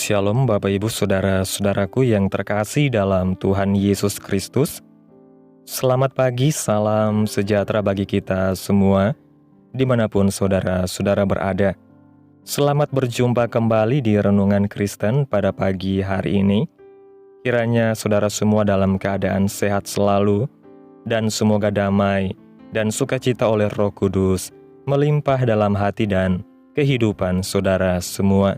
Shalom Bapak Ibu Saudara-saudaraku yang terkasih dalam Tuhan Yesus Kristus. Selamat pagi, salam sejahtera bagi kita semua, dimanapun saudara-saudara berada. Selamat berjumpa kembali di Renungan Kristen pada pagi hari ini. Kiranya saudara semua dalam keadaan sehat selalu, dan semoga damai dan sukacita oleh Roh Kudus melimpah dalam hati dan kehidupan saudara semua.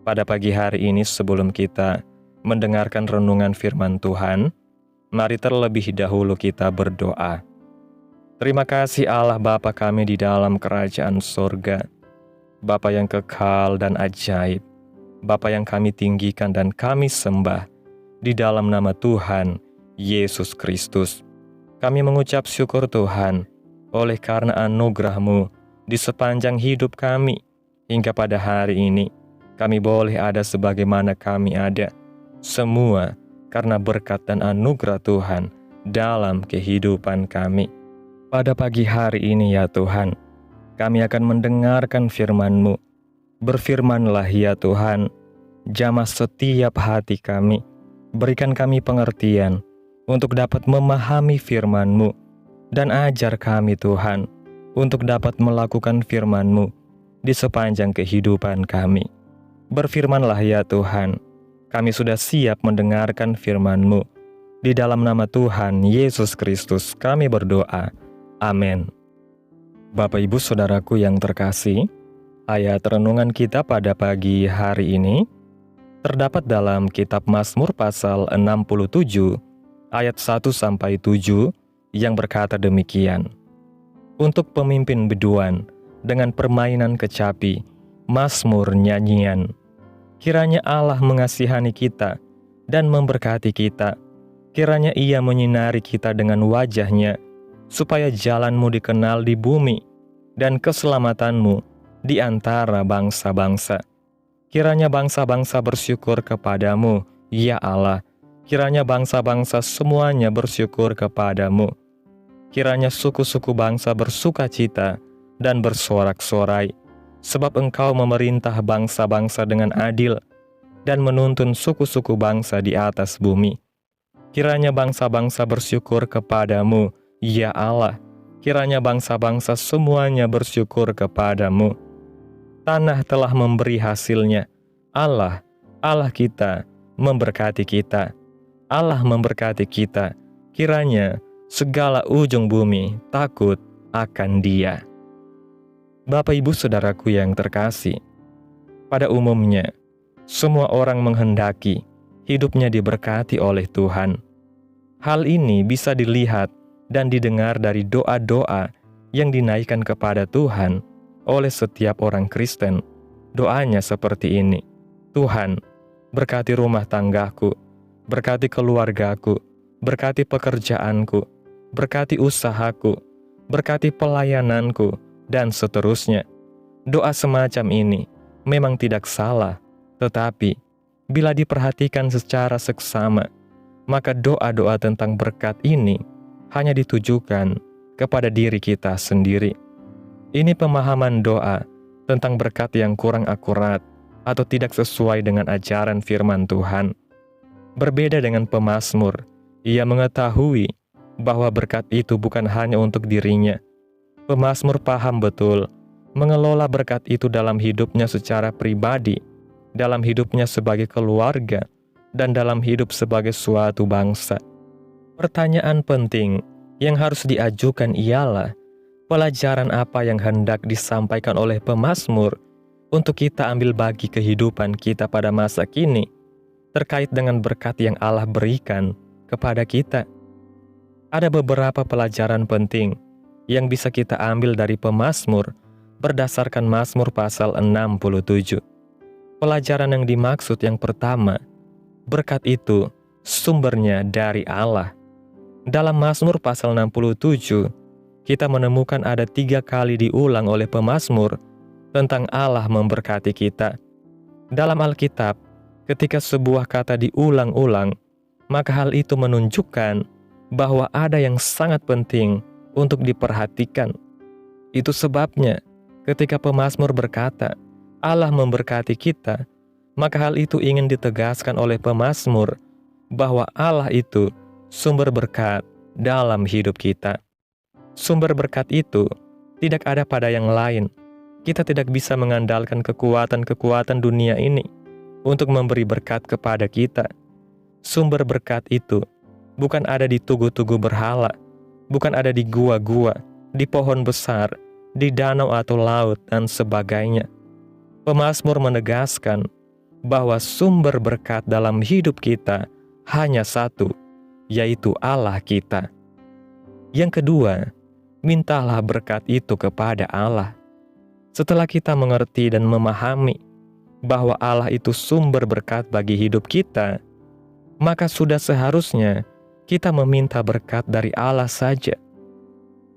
Pada pagi hari ini sebelum kita mendengarkan renungan firman Tuhan, mari terlebih dahulu kita berdoa. Terima kasih Allah Bapa kami di dalam kerajaan sorga, Bapa yang kekal dan ajaib, Bapa yang kami tinggikan dan kami sembah di dalam nama Tuhan Yesus Kristus. Kami mengucap syukur Tuhan oleh karena anugerah-Mu di sepanjang hidup kami hingga pada hari ini. Kami boleh ada sebagaimana kami ada, semua karena berkat dan anugerah Tuhan dalam kehidupan kami. Pada pagi hari ini ya Tuhan, kami akan mendengarkan firman-Mu. Berfirmanlah ya Tuhan, jamah setiap hati kami, berikan kami pengertian untuk dapat memahami firman-Mu, dan ajar kami Tuhan untuk dapat melakukan firman-Mu di sepanjang kehidupan kami. Berfirmanlah ya Tuhan, kami sudah siap mendengarkan firman-Mu. Di dalam nama Tuhan Yesus Kristus kami berdoa. Amin. Bapak Ibu Saudaraku yang terkasih, ayat renungan kita pada pagi hari ini terdapat dalam kitab Mazmur pasal 67 ayat 1-7 yang berkata demikian. Untuk pemimpin biduan dengan permainan kecapi, Mazmur nyanyian. Kiranya Allah mengasihani kita dan memberkati kita. Kiranya Ia menyinari kita dengan wajah-Nya, supaya jalan-Mu dikenal di bumi dan keselamatan-Mu di antara bangsa-bangsa. Kiranya bangsa-bangsa bersyukur kepadamu, ya Allah. Kiranya bangsa-bangsa semuanya bersyukur kepadamu. Kiranya suku-suku bangsa bersukacita dan bersorak-sorai, sebab Engkau memerintah bangsa-bangsa dengan adil dan menuntun suku-suku bangsa di atas bumi. Kiranya bangsa-bangsa bersyukur kepadamu, ya Allah. Kiranya bangsa-bangsa semuanya bersyukur kepadamu. Tanah telah memberi hasilnya. Allah, Allah kita, memberkati kita. Allah memberkati kita. Kiranya segala ujung bumi takut akan Dia. Bapak Ibu Saudaraku yang terkasih, pada umumnya, semua orang menghendaki hidupnya diberkati oleh Tuhan. Hal ini bisa dilihat dan didengar dari doa-doa yang dinaikkan kepada Tuhan oleh setiap orang Kristen. Doanya seperti ini, Tuhan, berkati rumah tanggaku, berkati keluargaku, berkati pekerjaanku, berkati usahaku, berkati pelayananku, dan seterusnya. Doa semacam ini memang tidak salah, tetapi bila diperhatikan secara seksama, maka doa-doa tentang berkat ini hanya ditujukan kepada diri kita sendiri. Ini pemahaman doa tentang berkat yang kurang akurat atau tidak sesuai dengan ajaran firman Tuhan. Berbeda dengan pemazmur, ia mengetahui bahwa berkat itu bukan hanya untuk dirinya. Pemazmur paham betul mengelola berkat itu dalam hidupnya secara pribadi, dalam hidupnya sebagai keluarga, dan dalam hidup sebagai suatu bangsa. Pertanyaan penting yang harus diajukan ialah, pelajaran apa yang hendak disampaikan oleh pemazmur untuk kita ambil bagi kehidupan kita pada masa kini, terkait dengan berkat yang Allah berikan kepada kita? Ada beberapa pelajaran penting yang bisa kita ambil dari pemazmur berdasarkan Mazmur pasal 67. Pelajaran yang dimaksud yang pertama, berkat itu sumbernya dari Allah. Dalam Mazmur pasal 67, kita menemukan ada 3 kali diulang oleh pemazmur tentang Allah memberkati kita. Dalam Alkitab, ketika sebuah kata diulang-ulang, maka hal itu menunjukkan bahwa ada yang sangat penting untuk diperhatikan. Itu sebabnya ketika pemazmur berkata, Allah memberkati kita, maka hal itu ingin ditegaskan oleh pemazmur bahwa Allah itu sumber berkat dalam hidup kita. Sumber berkat itu tidak ada pada yang lain. Kita tidak bisa mengandalkan kekuatan-kekuatan dunia ini untuk memberi berkat kepada kita. Sumber berkat itu bukan ada di tugu-tugu berhala, bukan ada di gua-gua, di pohon besar, di danau atau laut, dan sebagainya. Pemazmur menegaskan bahwa sumber berkat dalam hidup kita hanya satu, yaitu Allah kita. Yang kedua, mintalah berkat itu kepada Allah. Setelah kita mengerti dan memahami bahwa Allah itu sumber berkat bagi hidup kita, maka sudah seharusnya kita meminta berkat dari Allah saja.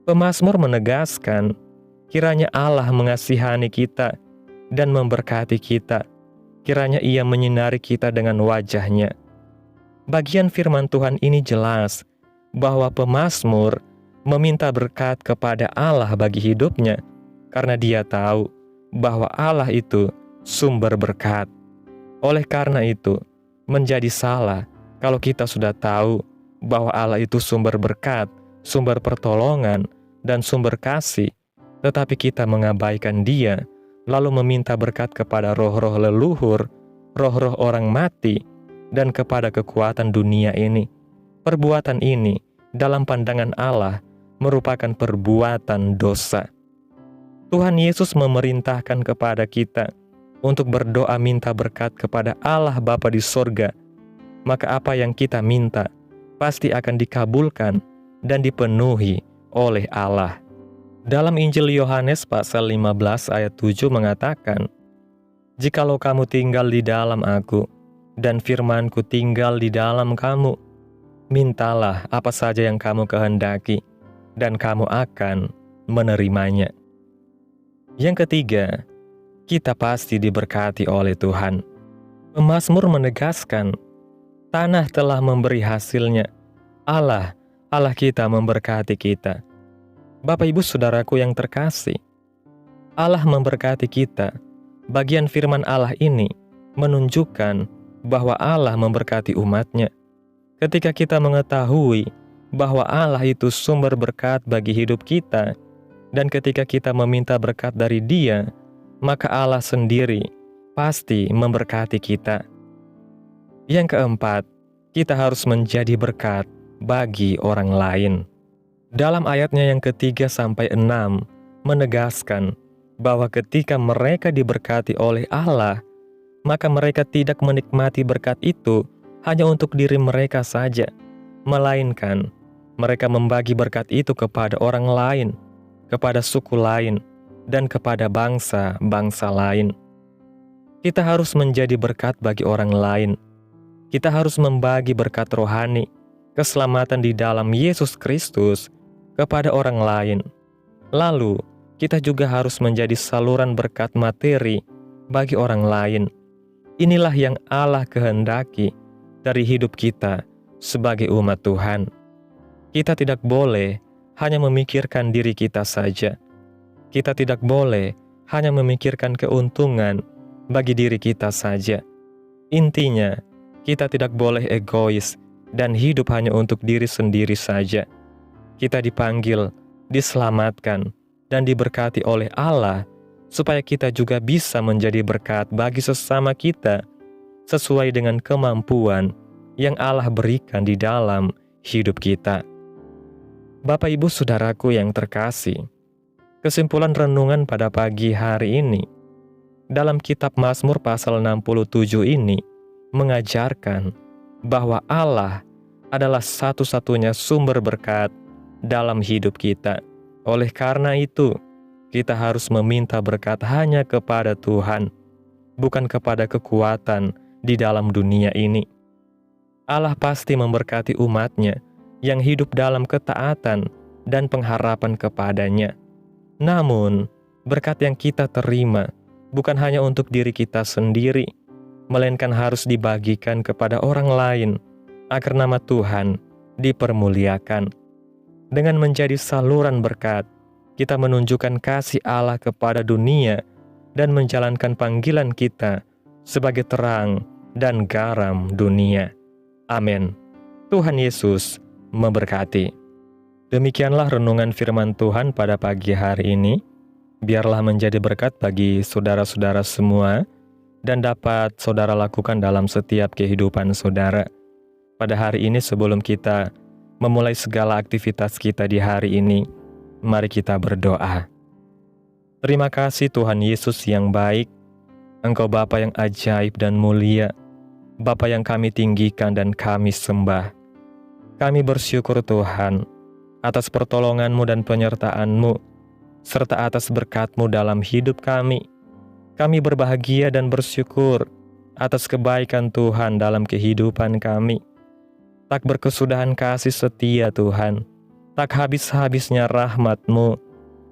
Pemazmur menegaskan, kiranya Allah mengasihani kita dan memberkati kita, kiranya Ia menyinari kita dengan wajah-Nya. Bagian firman Tuhan ini jelas bahwa pemazmur meminta berkat kepada Allah bagi hidupnya, karena dia tahu bahwa Allah itu sumber berkat. Oleh karena itu, menjadi salah kalau kita sudah tahu bahwa Allah itu sumber berkat, sumber pertolongan, dan sumber kasih, tetapi kita mengabaikan Dia, lalu meminta berkat kepada roh-roh leluhur, roh-roh orang mati, dan kepada kekuatan dunia ini. Perbuatan ini, dalam pandangan Allah, merupakan perbuatan dosa. Tuhan Yesus memerintahkan kepada kita untuk berdoa minta berkat kepada Allah Bapa di sorga. Maka apa yang kita minta pasti akan dikabulkan dan dipenuhi oleh Allah. Dalam Injil Yohanes pasal 15 ayat 7 mengatakan, "Jikalau kamu tinggal di dalam Aku, dan firman-Ku tinggal di dalam kamu, mintalah apa saja yang kamu kehendaki, dan kamu akan menerimanya." Yang ketiga, kita pasti diberkati oleh Tuhan. Pemazmur menegaskan, tanah telah memberi hasilnya. Allah kita memberkati kita. Bapak Ibu Saudaraku yang terkasih, Allah memberkati kita. Bagian firman Allah ini menunjukkan bahwa Allah memberkati umat-Nya. Ketika kita mengetahui bahwa Allah itu sumber berkat bagi hidup kita, dan ketika kita meminta berkat dari Dia, maka Allah sendiri pasti memberkati kita. Yang keempat, kita harus menjadi berkat bagi orang lain. Dalam ayatnya yang ketiga sampai 6 menegaskan bahwa ketika mereka diberkati oleh Allah, maka mereka tidak menikmati berkat itu hanya untuk diri mereka saja, melainkan mereka membagi berkat itu kepada orang lain, kepada suku lain, dan kepada bangsa-bangsa lain. Kita harus menjadi berkat bagi orang lain. Kita harus membagi berkat rohani, keselamatan di dalam Yesus Kristus kepada orang lain. Lalu, kita juga harus menjadi saluran berkat materi bagi orang lain. Inilah yang Allah kehendaki dari hidup kita sebagai umat Tuhan. Kita tidak boleh hanya memikirkan diri kita saja. Kita tidak boleh hanya memikirkan keuntungan bagi diri kita saja. Intinya, kita tidak boleh egois dan hidup hanya untuk diri sendiri saja. Kita dipanggil, diselamatkan, dan diberkati oleh Allah supaya kita juga bisa menjadi berkat bagi sesama kita sesuai dengan kemampuan yang Allah berikan di dalam hidup kita. Bapak Ibu Saudaraku yang terkasih, kesimpulan renungan pada pagi hari ini dalam kitab Mazmur pasal 67 ini mengajarkan bahwa Allah adalah satu-satunya sumber berkat dalam hidup kita. Oleh karena itu, kita harus meminta berkat hanya kepada Tuhan, bukan kepada kekuatan di dalam dunia ini. Allah pasti memberkati umat-Nya yang hidup dalam ketaatan dan pengharapan kepada-Nya. Namun, berkat yang kita terima bukan hanya untuk diri kita sendiri, melainkan harus dibagikan kepada orang lain, agar nama Tuhan dipermuliakan. Dengan menjadi saluran berkat, kita menunjukkan kasih Allah kepada dunia dan menjalankan panggilan kita sebagai terang dan garam dunia. Amin. Tuhan Yesus memberkati. Demikianlah renungan firman Tuhan pada pagi hari ini. Biarlah menjadi berkat bagi saudara-saudara semua dan dapat saudara lakukan dalam setiap kehidupan saudara. Pada hari ini sebelum kita memulai segala aktivitas kita di hari ini, mari kita berdoa. Terima kasih Tuhan Yesus yang baik, Engkau Bapa yang ajaib dan mulia, Bapa yang kami tinggikan dan kami sembah. Kami bersyukur Tuhan atas pertolongan-Mu dan penyertaan-Mu, serta atas berkat-Mu dalam hidup kami. Kami berbahagia dan bersyukur atas kebaikan Tuhan dalam kehidupan kami. Tak berkesudahan kasih setia Tuhan, tak habis-habisnya rahmat-Mu,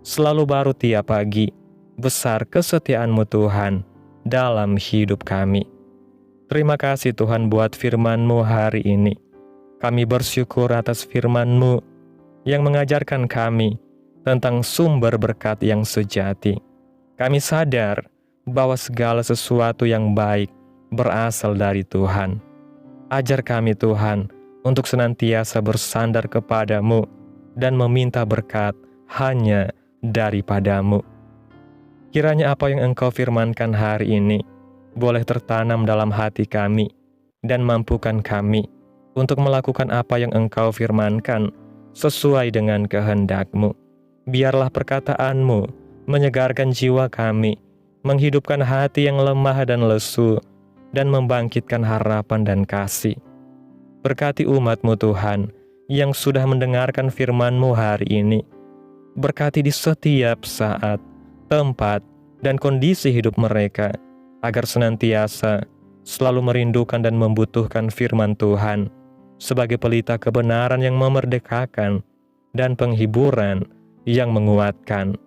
selalu baru tiap pagi, besar kesetiaan-Mu Tuhan dalam hidup kami. Terima kasih Tuhan buat firman-Mu hari ini. Kami bersyukur atas firman-Mu yang mengajarkan kami tentang sumber berkat yang sejati. Kami sadar bahwa segala sesuatu yang baik berasal dari Tuhan. Ajar kami Tuhan untuk senantiasa bersandar kepada-Mu dan meminta berkat hanya daripada-Mu. Kiranya apa yang Engkau firmankan hari ini boleh tertanam dalam hati kami dan mampukan kami untuk melakukan apa yang Engkau firmankan sesuai dengan kehendak-Mu. Biarlah perkataan-Mu menyegarkan jiwa kami, menghidupkan hati yang lemah dan lesu, dan membangkitkan harapan dan kasih. Berkati umat-Mu Tuhan yang sudah mendengarkan firman-Mu hari ini. Berkati di setiap saat, tempat, dan kondisi hidup mereka, agar senantiasa selalu merindukan dan membutuhkan firman Tuhan sebagai pelita kebenaran yang memerdekakan dan penghiburan yang menguatkan.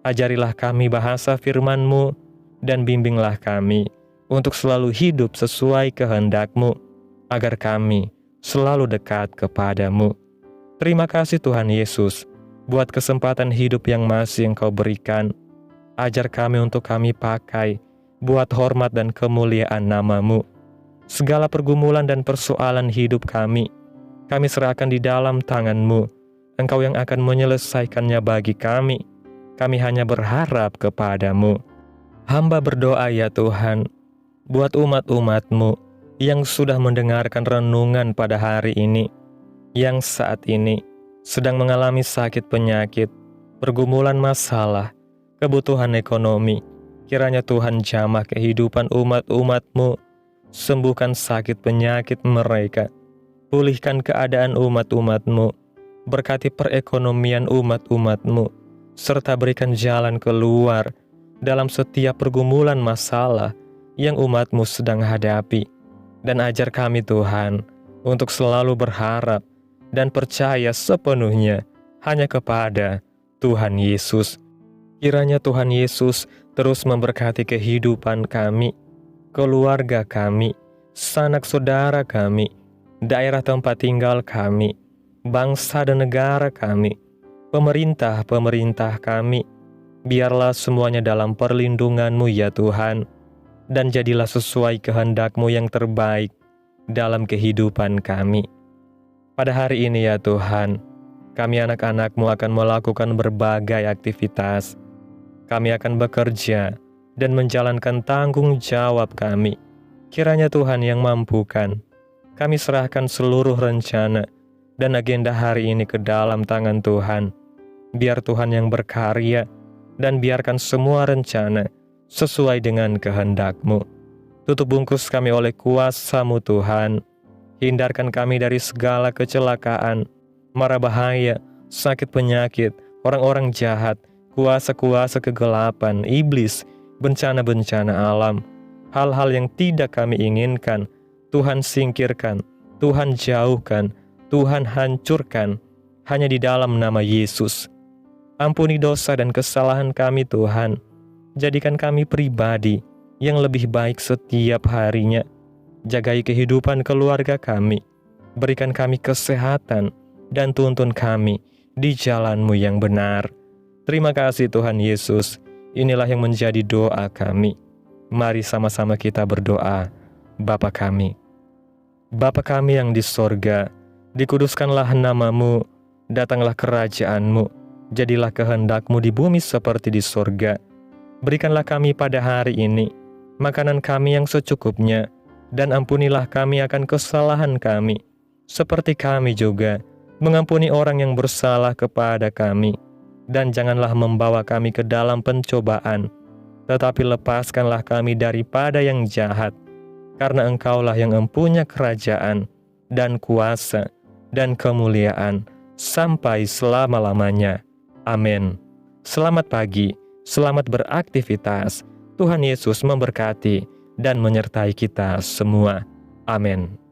Ajarilah kami bahasa firman-Mu dan bimbinglah kami untuk selalu hidup sesuai kehendak-Mu, agar kami selalu dekat kepada-Mu. Terima kasih Tuhan Yesus buat kesempatan hidup yang masih Engkau berikan. Ajar kami untuk kami pakai buat hormat dan kemuliaan nama-Mu. Segala pergumulan dan persoalan hidup kami serahkan di dalam tangan-Mu. Engkau yang akan menyelesaikannya bagi kami. Kami hanya berharap kepada-Mu. Hamba berdoa ya Tuhan, buat umat-umat-Mu yang sudah mendengarkan renungan pada hari ini, yang saat ini sedang mengalami sakit penyakit, pergumulan masalah, kebutuhan ekonomi. Kiranya Tuhan jamah kehidupan umat-umat-Mu, sembuhkan sakit penyakit mereka, pulihkan keadaan umat-umat-Mu, berkati perekonomian umat-umat-Mu, serta berikan jalan keluar dalam setiap pergumulan masalah yang umat-Mu sedang hadapi. Dan ajar kami Tuhan untuk selalu berharap dan percaya sepenuhnya hanya kepada Tuhan Yesus. Kiranya Tuhan Yesus terus memberkati kehidupan kami, keluarga kami, sanak saudara kami, daerah tempat tinggal kami, bangsa dan negara kami, pemerintah-pemerintah kami. Biarlah semuanya dalam perlindungan-Mu ya Tuhan, dan jadilah sesuai kehendak-Mu yang terbaik dalam kehidupan kami. Pada hari ini ya Tuhan, kami anak-anak-Mu akan melakukan berbagai aktivitas. Kami akan bekerja dan menjalankan tanggung jawab kami. Kiranya Tuhan yang mampukan. Kami serahkan seluruh rencana dan agenda hari ini ke dalam tangan Tuhan. Biar Tuhan yang berkarya dan biarkan semua rencana sesuai dengan kehendak-Mu. Tutup bungkus kami oleh kuasa-Mu Tuhan. Hindarkan kami dari segala kecelakaan, mara bahaya, sakit penyakit, orang-orang jahat, kuasa-kuasa kegelapan, iblis, bencana-bencana alam, hal-hal yang tidak kami inginkan. Tuhan singkirkan, Tuhan jauhkan, Tuhan hancurkan, hanya di dalam nama Yesus. Ampuni dosa dan kesalahan kami Tuhan. Jadikan kami pribadi yang lebih baik setiap harinya. Jagai kehidupan keluarga kami. Berikan kami kesehatan dan tuntun kami di jalan-Mu yang benar. Terima kasih Tuhan Yesus. Inilah yang menjadi doa kami. Mari sama-sama kita berdoa. Bapa kami yang di sorga, dikuduskanlah nama-Mu, datanglah kerajaan-Mu, jadilah kehendak-Mu di bumi seperti di sorga. Berikanlah kami pada hari ini makanan kami yang secukupnya, dan ampunilah kami akan kesalahan kami, seperti kami juga mengampuni orang yang bersalah kepada kami. Dan janganlah membawa kami ke dalam pencobaan, tetapi lepaskanlah kami daripada yang jahat, karena Engkaulah yang mempunyai kerajaan, dan kuasa, dan kemuliaan, sampai selama-lamanya. Amin. Selamat pagi, selamat beraktivitas. Tuhan Yesus memberkati dan menyertai kita semua. Amin.